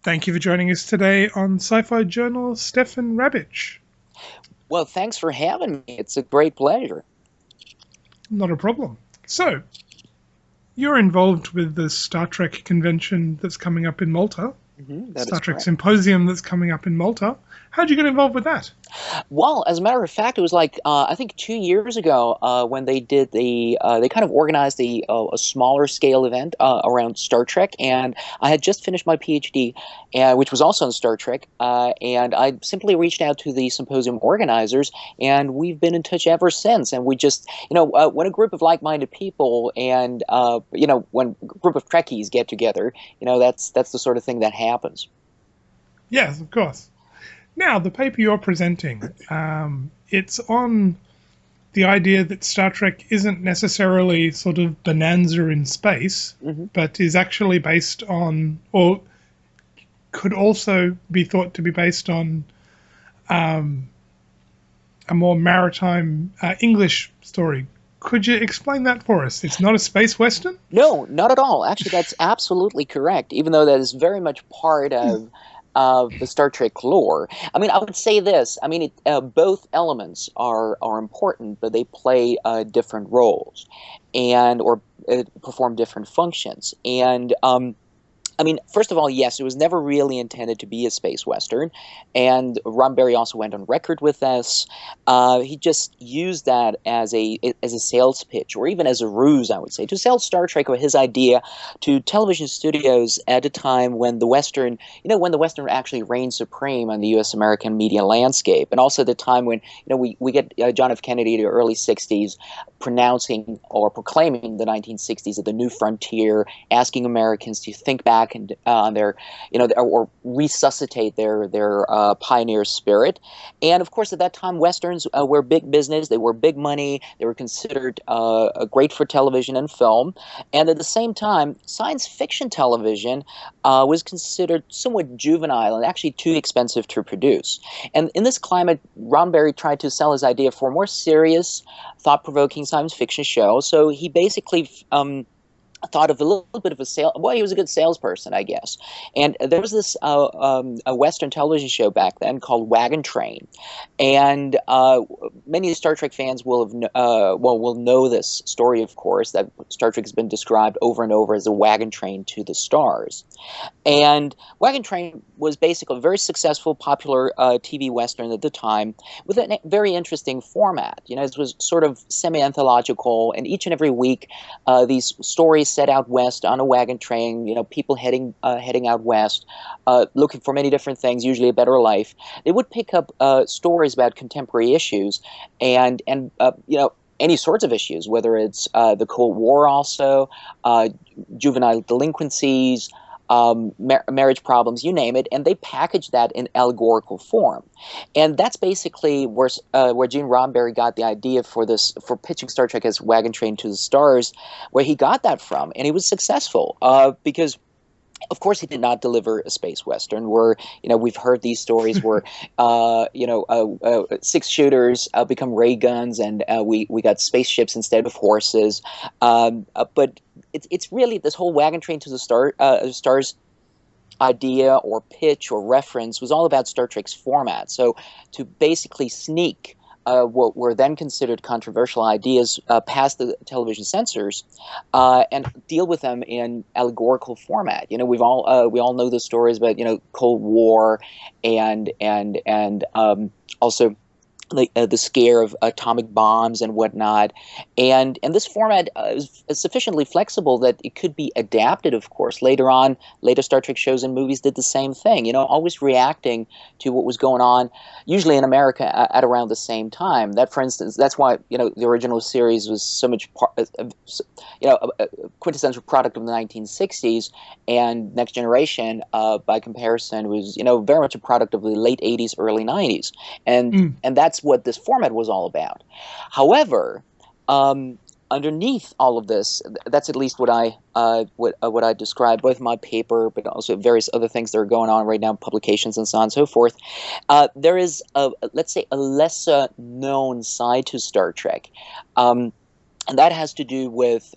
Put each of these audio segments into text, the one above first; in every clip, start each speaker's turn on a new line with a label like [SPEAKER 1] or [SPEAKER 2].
[SPEAKER 1] Thank you for joining us today on Sci-Fi Journal, Stefan Rabitsch.
[SPEAKER 2] Well, thanks for having me. It's a great pleasure.
[SPEAKER 1] Not a problem. So, you're involved with the Star Trek convention that's coming up in Malta,
[SPEAKER 2] That is
[SPEAKER 1] Star Trek
[SPEAKER 2] correct.
[SPEAKER 1] Symposium that's coming up in Malta. How'd you get involved with that?
[SPEAKER 2] Well, as a matter of fact, it was like I think 2 years ago when they did they kind of organized a smaller scale event around Star Trek, and I had just finished my PhD, which was also on Star Trek, and I simply reached out to the symposium organizers, and we've been in touch ever since. And we just, when a group of like-minded people and when a group of Trekkies get together, that's the sort of thing that happens.
[SPEAKER 1] Yes, of course. Now, the paper you're presenting, it's on the idea that Star Trek isn't necessarily sort of bonanza in space,
[SPEAKER 2] hmm
[SPEAKER 1] but is actually based on, or could also be thought to be based on um, a more maritime English story. Could you explain that for us? It's not a space western?
[SPEAKER 2] No, not at all. Actually, that's absolutely correct, even though that is very much part of the Star Trek lore. I mean, I would say this. I mean, both elements are important, but they play different roles and or perform different functions. And I mean, first of all, yes, it was never really intended to be a space western, and Roddenberry also went on record with this. He just used that as a sales pitch, or even as a ruse, I would say, to sell Star Trek or his idea to television studios at a time when the western, when the western actually reigned supreme on the U.S. American media landscape, and also the time when we get John F. Kennedy to the early '60s pronouncing or proclaiming the 1960s as the new frontier, asking Americans to think back and on their, or resuscitate their pioneer spirit. And of course, at that time, westerns were big business. They were big money. They were considered great for television and film. And at the same time, science fiction television was considered somewhat juvenile and actually too expensive to produce. And in this climate, Roddenberry tried to sell his idea for a more serious, thought-provoking science fiction show. So he basically thought of a little bit of a sale. Well, he was a good salesperson, I guess. And there was this a Western television show back then called Wagon Train, and many Star Trek fans will know this story, of course, that Star Trek has been described over and over as a wagon train to the stars. And Wagon Train was basically a very successful, popular TV Western at the time with a very interesting format. It was sort of semi-anthological, and each and every week, these stories set out west on a wagon train. People heading out west, looking for many different things, usually a better life. They would pick up stories about contemporary issues, and any sorts of issues, whether it's the Cold War, also juvenile delinquencies, marriage problems, you name it, and they package that in allegorical form. And that's basically where Gene Roddenberry got the idea for pitching Star Trek as Wagon Train to the Stars, where he got that from, and he was successful because. Of course, he did not deliver a space western. Where we've heard these stories where six shooters become ray guns, and we got spaceships instead of horses. But it's really this whole Wagon Train to the stars idea or pitch or reference was all about Star Trek's format. So to basically sneak what were then considered controversial ideas past the television censors and deal with them in allegorical format. We all know the stories about Cold War and also the scare of atomic bombs and whatnot, and this format is sufficiently flexible that it could be adapted. Of course, later on, later Star Trek shows and movies did the same thing. Always reacting to what was going on, usually in America at around the same time. That, for instance, that's why the original series was so much a quintessential product of the 1960s, and Next Generation, by comparison, was very much a product of the late 80s, early 90s, and that's what this format was all about. However, underneath all of this, that's at least what I describe, both in my paper, but also various other things that are going on right now, publications and so on and so forth. There is, let's say, a lesser known side to Star Trek. And that has to do with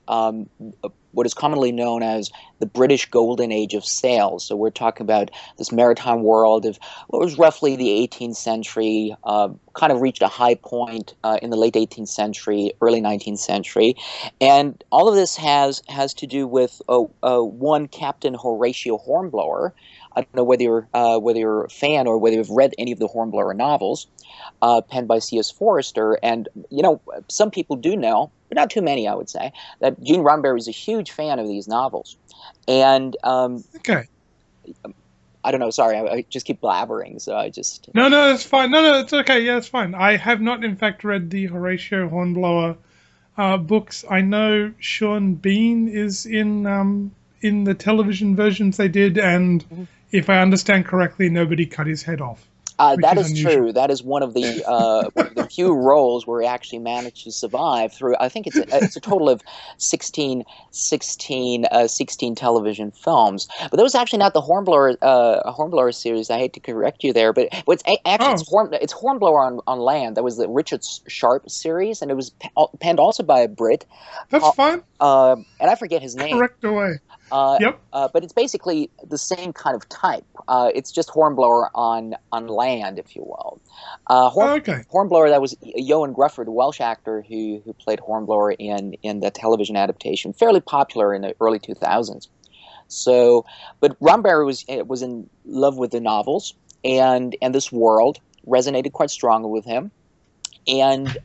[SPEAKER 2] what is commonly known as the British Golden Age of sail. So we're talking about this maritime world of what was roughly the 18th century, kind of reached a high point in the late 18th century, early 19th century. And all of this has to do with one Captain Horatio Hornblower. I don't know whether you're a fan or whether you've read any of the Hornblower novels, penned by C.S. Forester. And, some people do know, but not too many, I would say, that Gene Roddenberry is a huge fan of these novels. And
[SPEAKER 1] Okay.
[SPEAKER 2] I don't know, sorry, I just keep blabbering, so I just...
[SPEAKER 1] No, it's fine. No, it's okay. Yeah, it's fine. I have not, in fact, read the Horatio Hornblower books. I know Sean Bean is in the television versions they did, and if I understand correctly, nobody cut his head off.
[SPEAKER 2] That is true. That is one of the few roles where he actually managed to survive through. I think it's a total of 16 television films. But that was actually not the Hornblower series. I hate to correct you there, but it's Hornblower on land. That was the Richard Sharp series, and it was penned also by a Brit.
[SPEAKER 1] That's fine.
[SPEAKER 2] And I forget his name.
[SPEAKER 1] Correct away. Yep.
[SPEAKER 2] But it's basically the same kind of type. It's just Hornblower on land, if you will. Hornblower, that was Johan Grufford, the Welsh actor who played Hornblower in the television adaptation, fairly popular in the early 2000s. So, but Roddenberry was in love with the novels, and this world resonated quite strongly with him, and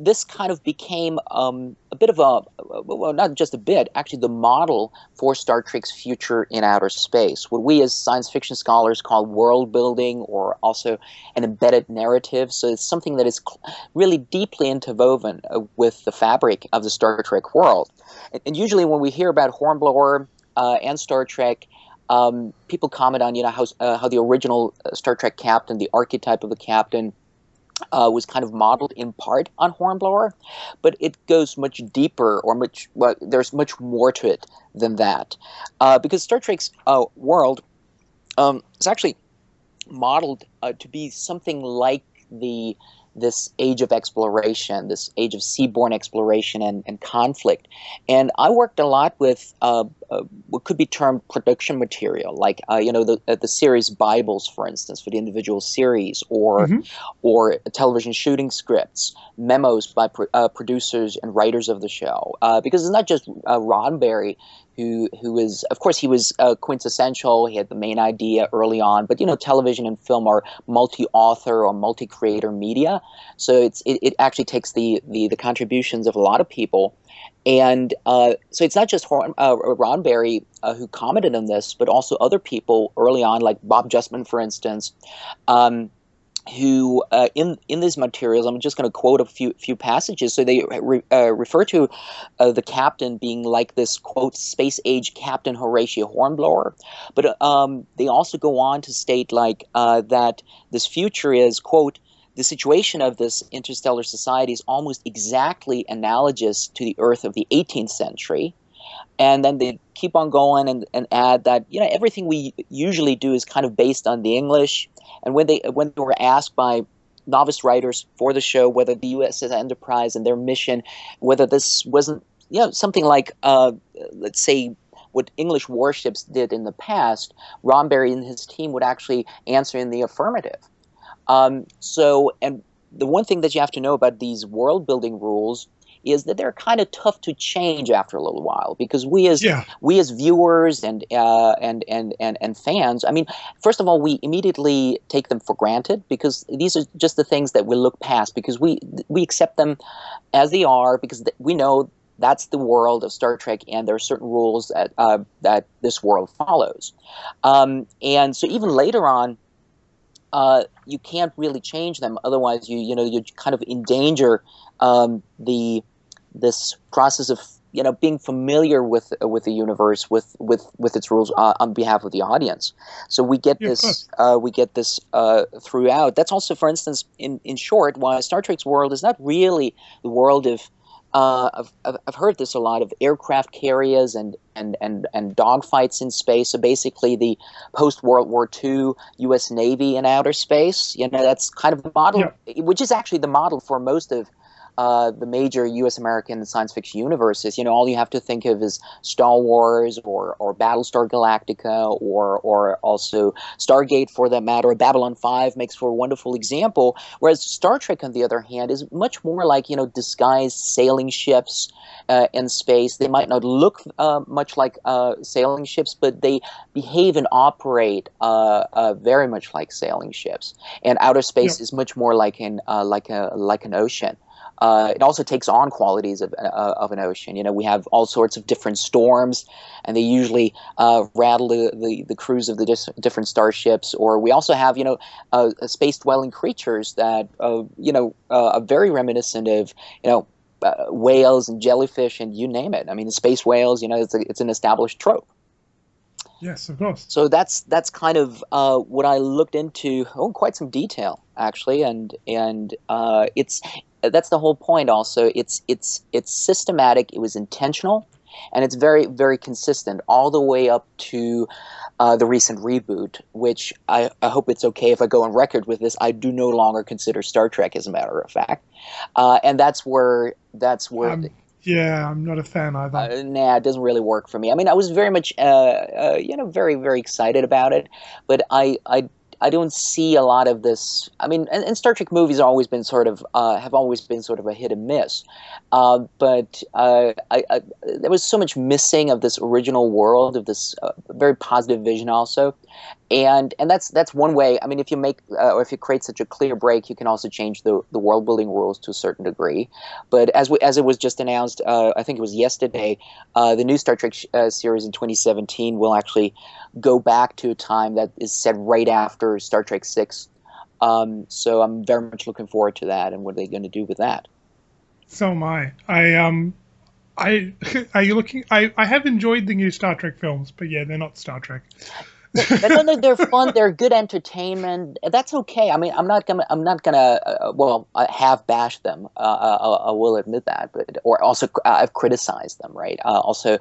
[SPEAKER 2] this kind of became a bit of well, not just a bit, actually the model for Star Trek's future in outer space. What we as science fiction scholars call world building, or also an embedded narrative. So it's something that is really deeply interwoven with the fabric of the Star Trek world. And usually when we hear about Hornblower and Star Trek, people comment on how the original Star Trek captain, the archetype of the captain, was kind of modeled in part on Hornblower, but it goes much deeper, there's much more to it than that, because Star Trek's world is actually modeled to be something like this age of exploration, this age of seaborne exploration and conflict. And I worked a lot with what could be termed production material, like the series Bibles, for instance, for the individual series, or television shooting scripts, memos by producers and writers of the show. Because it's not just Roddenberry who is, of course, he was quintessential. He had the main idea early on, but television and film are multi-author or multi-creator media, so it actually takes the contributions of a lot of people, and so it's not just Roddenberry who commented on this, but also other people early on, like Bob Justman, for instance. Who in these materials, I'm just going to quote a few passages. So they refer to the captain being like this, quote, space age Captain Horatio Hornblower, but they also go on to state that this future is, quote, the situation of this interstellar society is almost exactly analogous to the Earth of the 18th century. And then they keep on going and add that everything we usually do is kind of based on the English. And when they were asked by novice writers for the show whether the USS Enterprise and their mission, whether this wasn't something like let's say what English warships did in the past, Roddenberry and his team would actually answer in the affirmative. And the one thing that you have to know about these world building rules is that they're kind of tough to change after a little while, because we as viewers and fans, I mean, first of all, we immediately take them for granted, because these are just the things that we look past, because we accept them as they are, because we know that's the world of Star Trek, and there are certain rules that this world follows. And so even later on, you can't really change them. Otherwise, you kind of endanger this process of being familiar with the universe, with its rules on behalf of the audience. So we get this throughout. That's also, for instance, in short, why Star Trek's world is not really the world of I've heard this a lot, of aircraft carriers and dogfights in space. So basically, the post-World War II U.S. Navy in outer space. That's kind of the model, which is actually the model for most of the major U.S. American science fiction universes, all you have to think of is Star Wars or Battlestar Galactica or also Stargate, for that matter. Babylon 5 makes for a wonderful example. Whereas Star Trek, on the other hand, is much more like disguised sailing ships in space. They might not look much like sailing ships, but they behave and operate very much like sailing ships. And outer space is much more like an ocean. It also takes on qualities of an ocean. We have all sorts of different storms, and they usually rattle the crews of the different starships. Or we also have space-dwelling creatures that are very reminiscent of whales and jellyfish and you name it. I mean, the space whales, it's an established trope.
[SPEAKER 1] Yes, of course.
[SPEAKER 2] So that's kind of what I looked into, quite some detail actually, and that's the whole point. Also, it's systematic. It was intentional, and it's very, very consistent all the way up to the recent reboot, which I hope it's okay if I go on record with this. I do no longer consider Star Trek, as a matter of fact, and that's where.
[SPEAKER 1] Yeah, I'm not a fan either.
[SPEAKER 2] Nah, it doesn't really work for me. I mean, I was very much, very, very excited about it, but I don't see a lot of this. I mean, and Star Trek movies have always been sort of a hit and miss. But there was so much missing of this original world, of this very positive vision also. And that's one way. I mean, if you make or if you create such a clear break, you can also change the world building rules to a certain degree. But as it was just announced, I think it was yesterday, the new Star Trek series in 2017 will actually go back to a time that is set right after Star Trek 6. So I'm very much looking forward to that and what are they going to do with that.
[SPEAKER 1] So am I. Are you looking? I have enjoyed the new Star Trek films, but yeah, they're not Star Trek.
[SPEAKER 2] No, they're fun. They're good entertainment. That's okay. I mean, I'm not gonna. I have bashed them. I will admit that, or also I've criticized them, right? Also,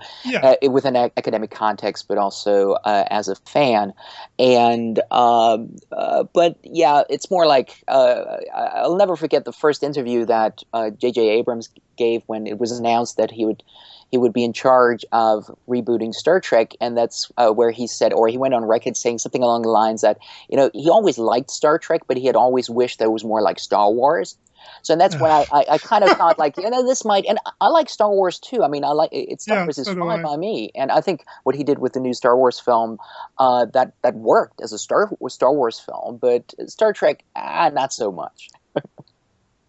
[SPEAKER 2] with an academic context, but also as a fan. And but yeah, it's more like I'll never forget the first interview that J.J. Abrams gave when it was announced that he would be in charge of rebooting Star Trek, and that's where he said, or he went on record saying something along the lines that, he always liked Star Trek, but he had always wished that it was more like Star Wars. So that's when I kind of thought, like, this might, and I like Star Wars too. I mean, I like it. Star Wars is fine by me, and I think what he did with the new Star Wars film, that worked as a Star Wars film, but Star Trek, not so much.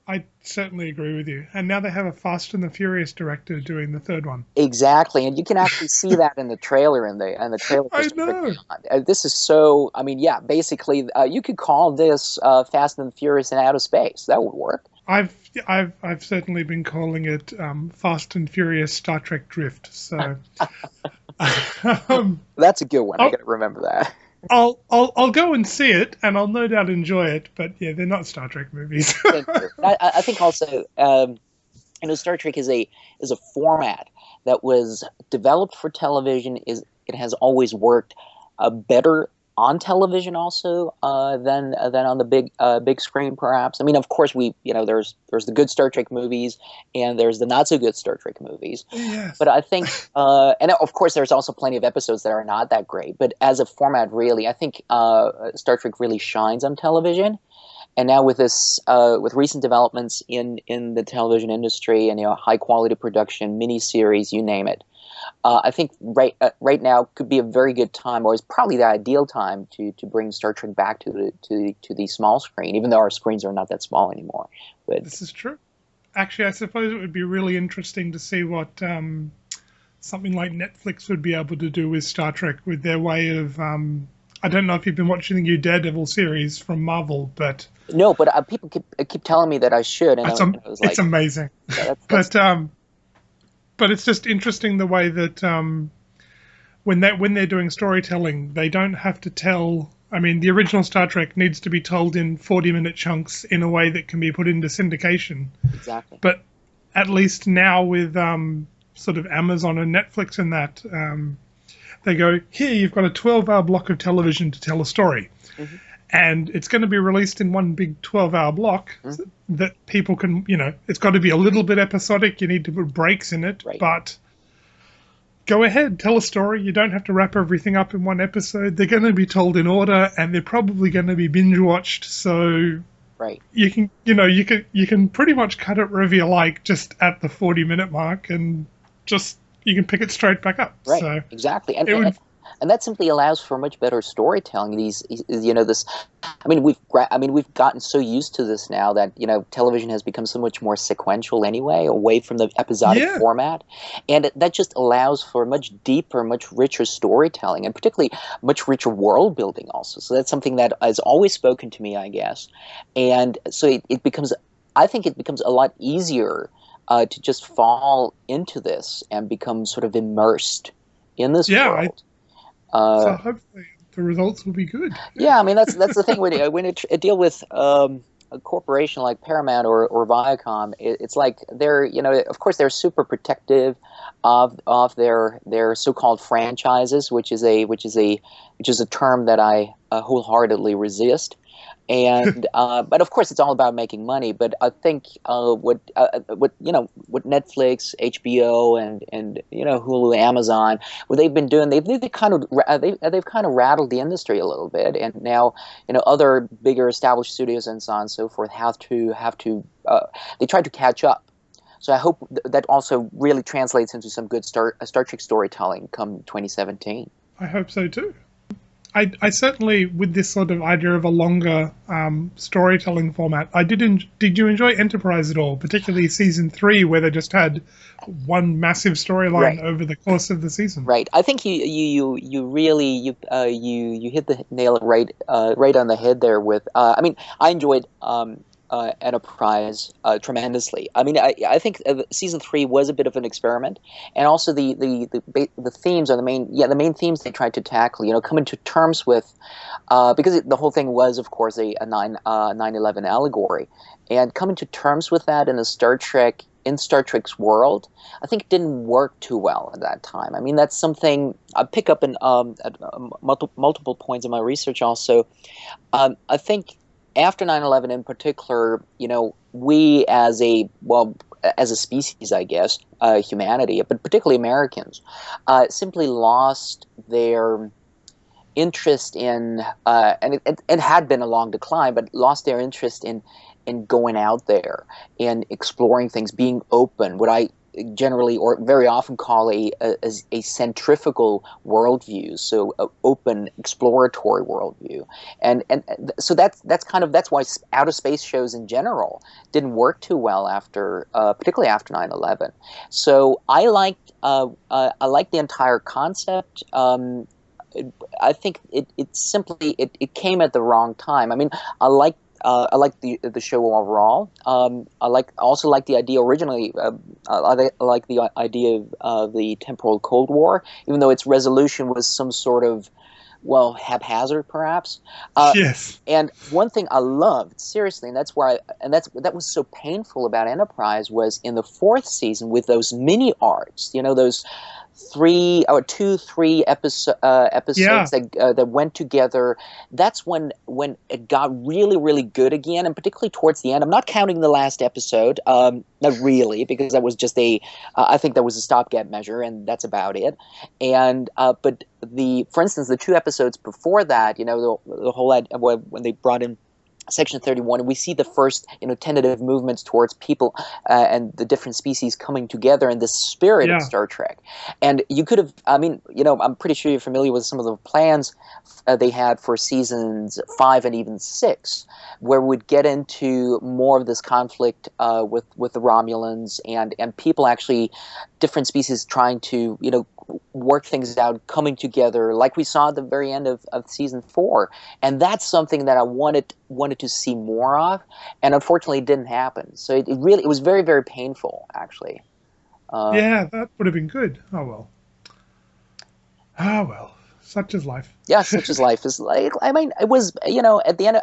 [SPEAKER 1] I certainly agree with you. And now they have a Fast and the Furious director doing the third one.
[SPEAKER 2] Exactly, and you can actually see that in the trailer. And the trailer.
[SPEAKER 1] I know.
[SPEAKER 2] This is so. I mean, yeah. Basically, you could call this Fast and the Furious in outer space. That would work.
[SPEAKER 1] I've certainly been calling it Fast and Furious Star Trek Drift. So
[SPEAKER 2] that's a good one. I got to remember that.
[SPEAKER 1] I'll go and see it, and I'll no doubt enjoy it. But yeah, they're not Star Trek movies.
[SPEAKER 2] I think also, Star Trek is a format that was developed for television. It has always worked better on television also than on the big screen, perhaps. I mean, of course, there's the good Star Trek movies and there's the not so good Star Trek movies.
[SPEAKER 1] Yes.
[SPEAKER 2] But I think, and of course, there's also plenty of episodes that are not that great. But as a format, really, I think Star Trek really shines on television. And now with this, with recent developments in the television industry and high quality production, miniseries, you name it. I think right now could be a very good time, or is probably the ideal time to bring Star Trek back to the small screen, even though our screens are not that small anymore. But
[SPEAKER 1] this is true. Actually, I suppose it would be really interesting to see what something like Netflix would be able to do with Star Trek, with their way of. I don't know if you've been watching the new Daredevil series from Marvel, but
[SPEAKER 2] no, but people keep telling me that I should, and
[SPEAKER 1] it's amazing. Yeah, But it's just interesting the way that when they're doing storytelling, they don't have to tell. I mean, the original Star Trek needs to be told in 40-minute chunks in a way that can be put into syndication.
[SPEAKER 2] Exactly.
[SPEAKER 1] But at least now with sort of Amazon and Netflix and that, they go, here, you've got a 12-hour block of television to tell a story. Mm-hmm. and it's going to be released in one big 12-hour block
[SPEAKER 2] Mhm.
[SPEAKER 1] that people can, it's got to be a little bit episodic. You need to put breaks in it,
[SPEAKER 2] Right.
[SPEAKER 1] but go ahead, tell a story. You don't have to wrap everything up in one episode. They're going to be told in order, and they're probably going to be binge watched. So
[SPEAKER 2] Right.
[SPEAKER 1] you can, you can pretty much cut it wherever you like, just at the 40-minute mark, and just you can pick it straight back up.
[SPEAKER 2] Right.
[SPEAKER 1] So
[SPEAKER 2] Exactly.
[SPEAKER 1] it would,
[SPEAKER 2] And that simply allows for much better storytelling. This. We've gotten so used to this now that television has become so much more sequential anyway, away from the episodic
[SPEAKER 1] yeah,
[SPEAKER 2] format, and that just allows for much deeper, much richer storytelling, and particularly much richer world building also. So that's something that has always spoken to me, I guess, and so it becomes. I think it becomes a lot easier to just fall into this and become sort of immersed in this
[SPEAKER 1] yeah.
[SPEAKER 2] world.
[SPEAKER 1] So hopefully the results will be good.
[SPEAKER 2] Yeah, I mean that's the thing when you deal with a corporation like Paramount or Viacom, it's like they're of course they're super protective of their so-called franchises, which is a term that I wholeheartedly resist. And but of course it's all about making money. But I think what Netflix, HBO, and Hulu, Amazon, what they've been doing, they've kind of they've kind of rattled the industry a little bit, and now other bigger established studios and so on and so forth have to they try to catch up. So I hope that also really translates into some good Star Trek storytelling come 2017.
[SPEAKER 1] I hope so too. I certainly, with this sort of idea of a longer storytelling format, did you enjoy Enterprise at all, particularly season 3, where they just had one massive storyline
[SPEAKER 2] Right.
[SPEAKER 1] over the course of the season?
[SPEAKER 2] Right. I think you really you hit the nail right on the head there with I enjoyed Enterprise tremendously. I mean I think season 3 was a bit of an experiment, and also the themes are the main themes they tried to tackle. Coming to terms with because the whole thing was of course a 9/11 allegory, and coming to terms with that in Star Trek's world, I think didn't work too well at that time. I mean, that's something I pick up in at multiple points in my research also. I think after 9/11 in particular, we as a species, I guess, humanity, but particularly Americans, simply lost their interest in, and it had been a long decline, but lost their interest in going out there and exploring things, being open, what I generally or very often call a centrifugal worldview, so open exploratory worldview, and so that's why outer space shows in general didn't work too well after particularly after 9/11. So I liked the entire concept. I think it simply came at the wrong time. I mean, I like the show overall. I also like the idea originally. I like the idea of the temporal Cold War, even though its resolution was some sort of haphazard, perhaps.
[SPEAKER 1] Yes.
[SPEAKER 2] And one thing I loved seriously, and that was so painful about Enterprise, was in the 4th season with those mini arcs. Those 3 episodes
[SPEAKER 1] Yeah.
[SPEAKER 2] that went together. That's when it got really, really good again, and particularly towards the end. I'm not counting the last episode, not really, because that was just I think that was a stopgap measure, and that's about it. And but for instance, the 2 episodes before that, the whole when they brought in Section 31, and we see the first, tentative movements towards people and the different species coming together in the spirit of
[SPEAKER 1] Yeah.
[SPEAKER 2] Star Trek. And you could have, I'm pretty sure you're familiar with some of the plans they had for seasons 5 and even 6, where we'd get into more of this conflict with the Romulans and people actually, different species trying to, work things out, coming together, like we saw at the very end of season 4. And that's something that I wanted to see more of, and unfortunately it didn't happen. So it was very, very painful, actually.
[SPEAKER 1] Yeah, that would have been good. Oh well. Ah well. Such is life.
[SPEAKER 2] Yeah, such as life is like. I mean, it was at the end.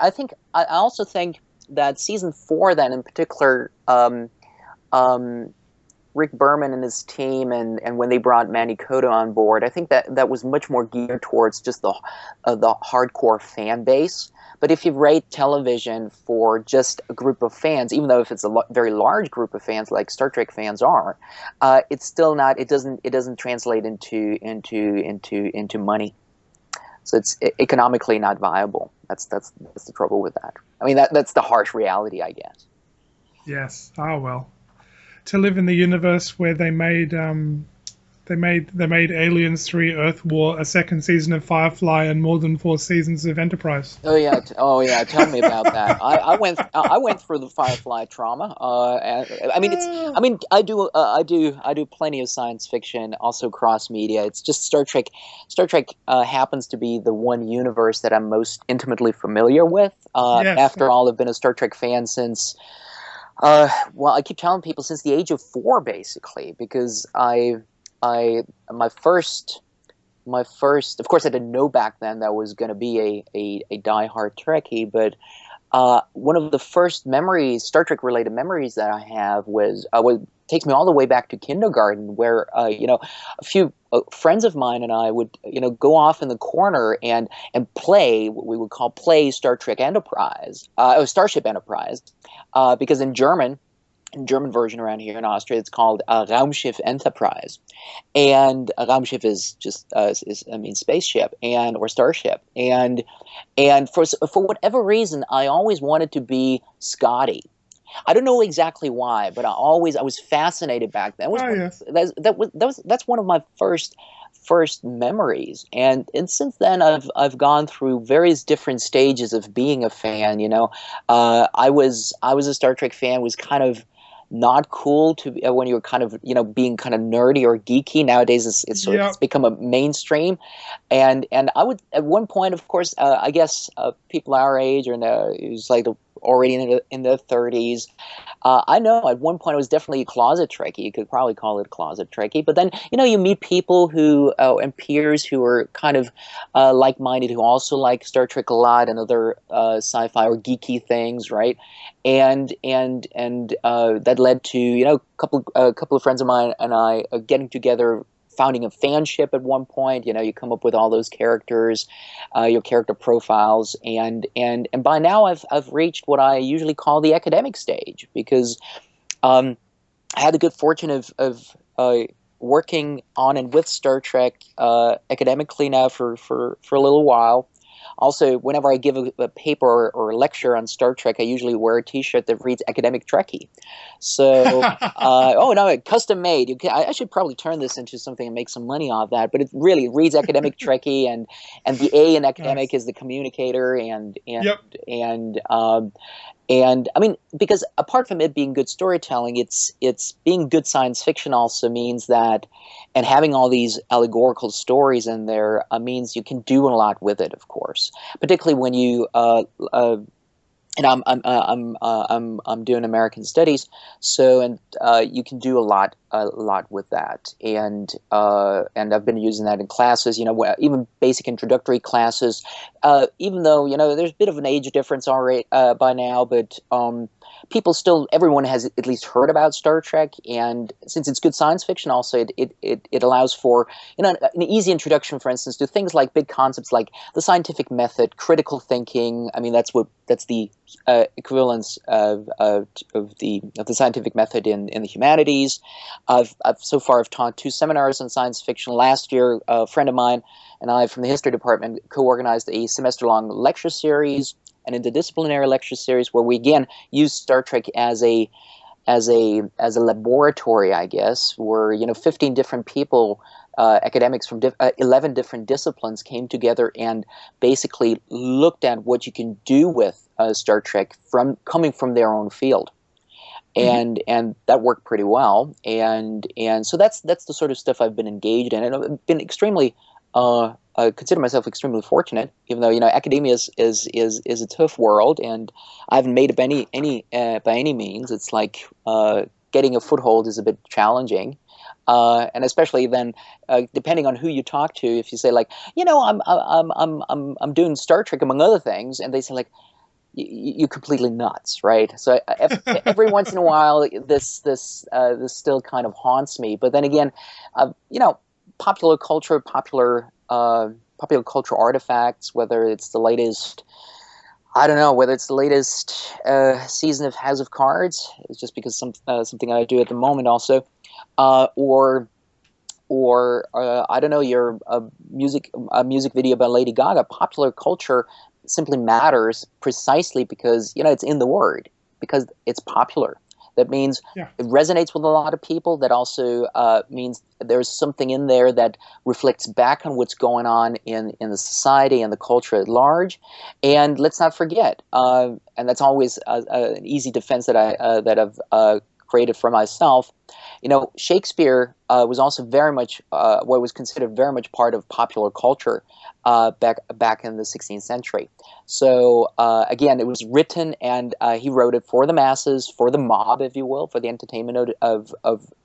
[SPEAKER 2] I also think that season 4 then in particular Rick Berman and his team, and when they brought Manny Coto on board, I think that was much more geared towards just the hardcore fan base. But if you rate television for just a group of fans, even though if it's a very large group of fans like Star Trek fans are, it's still not. It doesn't translate into money. So it's economically not viable. That's the trouble with that. I mean, that's the harsh reality, I guess.
[SPEAKER 1] Yes. Oh well. To live in the universe where they made Aliens 3 Earth War, a second season of Firefly, and more than 4 seasons of Enterprise.
[SPEAKER 2] Oh yeah, tell me about that. I went through the Firefly trauma. And, I mean, I do plenty of science fiction, also cross media. It's just Star Trek. Star Trek happens to be the one universe that I'm most intimately familiar with.
[SPEAKER 1] Yes.
[SPEAKER 2] After all, I've been a Star Trek fan since. Well, I keep telling people since the age of 4, basically, because my first, of course, I didn't know back then that I was going to be a diehard Trekkie, but one of the first memories, Star Trek related memories that I have was takes me all the way back to kindergarten, where a few friends of mine and I would go off in the corner and play what we would call play Star Trek Enterprise, Starship Enterprise, because in German version around here in Austria, it's called Raumschiff Enterprise, and a Raumschiff is just spaceship or starship, and for whatever reason, I always wanted to be Scotty. I don't know exactly why, but I was fascinated back then.
[SPEAKER 1] Yes.
[SPEAKER 2] That's one of my first memories, and since then I've gone through various different stages of being a fan. I was a Star Trek fan, was kind of not cool to when you were kind of being kind of nerdy or geeky. Nowadays it's become a mainstream, and I would at one point, of course, I guess people our age or it was like already in the 30s. I know at one point I was definitely a closet Trekkie. You could probably call it a closet Trekkie. But then, you meet people who and peers who are kind of like-minded, who also like Star Trek a lot and other sci-fi or geeky things, right? And that led to a couple of friends of mine and I getting together, founding a fanship at one point. You come up with all those characters, your character profiles, and by now I've reached what I usually call the academic stage, because I had the good fortune of working on and with Star Trek academically now for a little while. Also, whenever I give a paper or a lecture on Star Trek, I usually wear a T-shirt that reads "Academic Trekkie." So, oh no, custom made. I should probably turn this into something and make some money off that. But it really reads "Academic Trekkie," and the A in academic
[SPEAKER 1] Nice.
[SPEAKER 2] is the communicator, and
[SPEAKER 1] Yep.
[SPEAKER 2] and I mean, because apart from it being good storytelling, it's being good science fiction also means that, and having all these allegorical stories in there means you can do a lot with it, of course. Particularly when you and I'm doing American studies, so you can do a lot with that, and I've been using that in classes, even basic introductory classes, even though there's a bit of an age difference already by now, but everyone has at least heard about Star Trek, and since it's good science fiction, also it allows for an easy introduction, for instance, to things like big concepts like the scientific method, critical thinking. I mean, that's the equivalence of the scientific method in the humanities. I've so far taught 2 seminars on science fiction. Last year, a friend of mine and I from the history department co-organized a semester-long lecture series, an interdisciplinary lecture series, where we again use Star Trek as a laboratory, I guess, where 15 different people, academics from 11 different disciplines, came together and basically looked at what you can do with Star Trek coming from their own field. And that worked pretty well, and so that's the sort of stuff I've been engaged in, and I've been extremely I consider myself extremely fortunate, even though academia is a tough world, and I haven't made it by any means. It's like getting a foothold is a bit challenging, and especially then depending on who you talk to. If you say like, I'm doing Star Trek among other things, and they say like, you're completely nuts, right? So every once in a while, this still kind of haunts me. But then again, you know, popular culture, popular culture artifacts, whether it's the latest, I don't know, whether it's the latest season of House of Cards, it's just because something I do at the moment also, or I don't know, your music video about Lady Gaga. Popular culture simply matters precisely because it's in the word, because it's popular. That means
[SPEAKER 1] Yeah.
[SPEAKER 2] it resonates with a lot of people. That also means there's something in there that reflects back on what's going on in the society and the culture at large. And let's not forget, and that's always an easy defense that I've created for myself. Shakespeare was also very much what was considered very much part of popular culture back in the 16th century. So again, it was written, and he wrote it for the masses, for the mob, if you will, for the entertainment of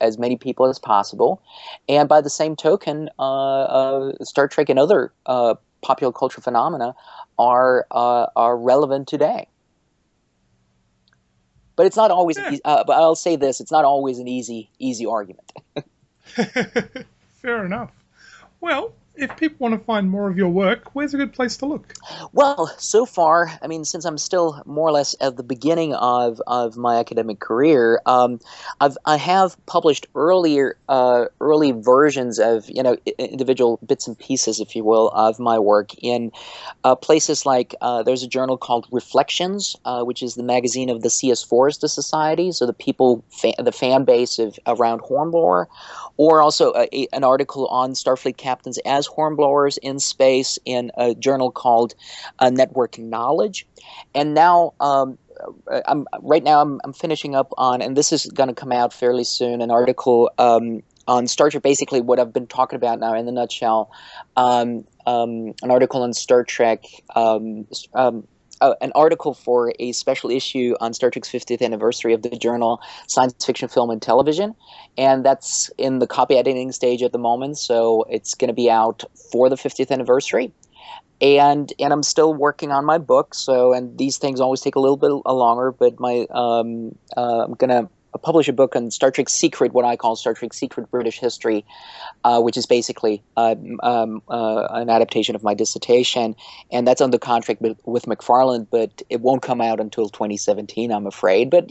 [SPEAKER 2] as many people as possible. And by the same token, Star Trek and other popular culture phenomena are relevant today. But it's not always.
[SPEAKER 1] Yeah.
[SPEAKER 2] But I'll say this: it's not always an easy argument.
[SPEAKER 1] Fair enough. Well, if people want to find more of your work, where's a good place to look?
[SPEAKER 2] Well, so far, I mean, since I'm still more or less at the beginning of my academic career, I have published early versions of individual bits and pieces, if you will, of my work in places like there's a journal called Reflections, which is the magazine of the C.S. Forester Society, so the fan base of around Hornblower, or also an article on Starfleet captains as hornblowers in space in a journal called Networking Knowledge. And now I'm finishing up on, and this is going to come out fairly soon, an article on Star Trek, basically what I've been talking about now in the nutshell, an article on Star Trek, an article for a special issue on Star Trek's 50th anniversary of the journal Science Fiction, Film, and Television. And that's in the copy editing stage at the moment, so it's going to be out for the 50th anniversary. And I'm still working on my book, and these things always take a little bit longer, but I'm going to publish a book on Star Trek Secret, what I call Star Trek Secret British History, which is basically an adaptation of my dissertation, and that's under contract with McFarland, but it won't come out until 2017, I'm afraid. But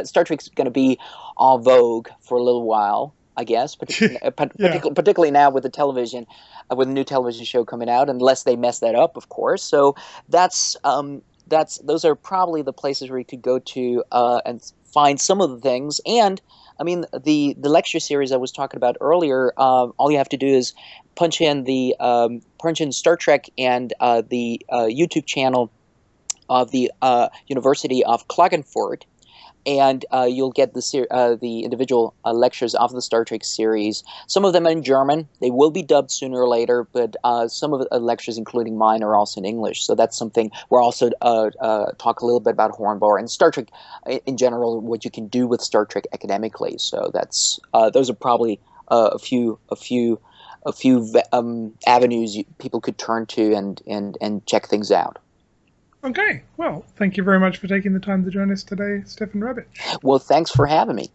[SPEAKER 2] Star Trek's going to be en vogue for a little while, I guess, particularly now with the television, with a new television show coming out, unless they mess that up, of course. So those are probably the places where you could go to and find some of the things. And I mean, the lecture series I was talking about earlier, all you have to do is punch in Star Trek and the YouTube channel of the University of Klagenfurt, and you'll get the individual lectures of the Star Trek series. Some of them are in German. They will be dubbed sooner or later, but some of the lectures, including mine, are also in English. So that's something. We'll also talk a little bit about Hornblower and Star Trek in general, what you can do with Star Trek academically. So that's those are probably a few avenues people could turn to and check things out.
[SPEAKER 1] Okay, well, thank you very much for taking the time to join us today, Stefan Rabitsch.
[SPEAKER 2] Well, thanks for having me.